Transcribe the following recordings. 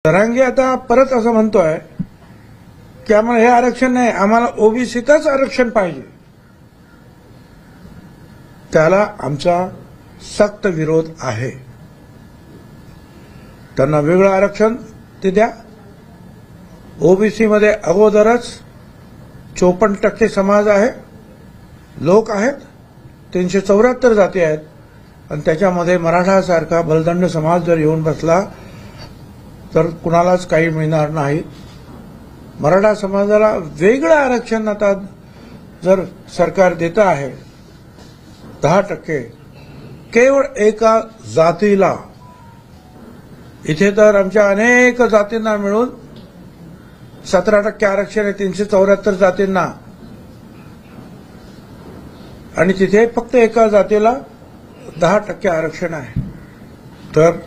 जरांगे आता परत असं म्हणतोय की आम्हाला हे आरक्षण नाही, आम्हाला ओबीसीतच आरक्षण पाहिजे. त्याला आमचा सक्त विरोध आहे. त्यांना वेगळं आरक्षण ते द्या. ओबीसी मध्ये अगोदरच 54% समाज आहे, लोक आहेत, 374 जाती आहेत आणि त्याच्यामध्ये मराठासारखा बलदंड समाज जर येऊन बसला तर कुणालाच काही मिळणार नाही. मराठा समाजाला वेगळं आरक्षण आता जर सरकार देतं आहे 10%, केवळ एका जातीला. इथे तर आमच्या अनेक जातींना मिळून 17% आरक्षण आहे, 374 जातींना, आणि तिथे फक्त एका जातीला 10% आरक्षण आहे. तर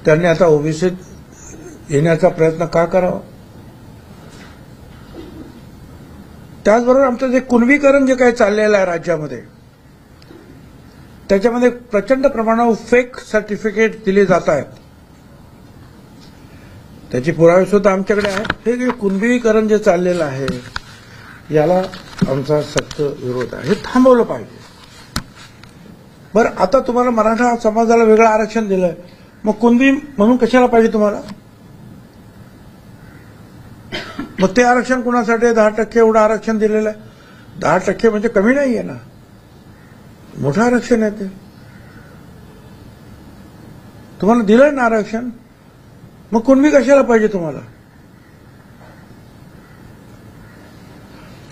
त्यांनी आता ओबीसीत येण्याचा प्रयत्न का करावा? त्याचबरोबर आमचं जे कुणबीकरण जे काही चाललेलं आहे राज्यामध्ये, त्याच्यामध्ये प्रचंड प्रमाणावर फेक सर्टिफिकेट दिले जात आहेत. त्याचे पुरावे सुद्धा आमच्याकडे आहेत. हे जे कुणबीकरण जे चाललेलं आहे याला आमचा सक्त विरोध आहे. हे थांबवलं पाहिजे. बरं, आता तुम्हाला मराठा समाजाला वेगळं आरक्षण दिलंय, मग कुणबी म्हणून कशाला पाहिजे तुम्हाला? मग ते आरक्षण कुणासाठी 10% एवढं आरक्षण दिलेलं आहे? 10% म्हणजे कमी नाहीये ना, मोठं आरक्षण आहे ते. तुम्हाला दिलंय ना आरक्षण, मग कुणबी कशाला पाहिजे तुम्हाला?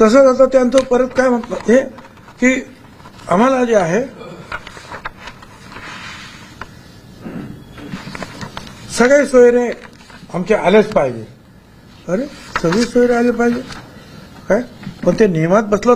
तसंच आता त्यांचं परत काय म्हणतात हे की आम्हाला जे आहे सगळे सोयरे आमचे आलेच पाहिजे. अरे, सगळे सोयरे आले पाहिजे काय? पण ते नियमात बसलं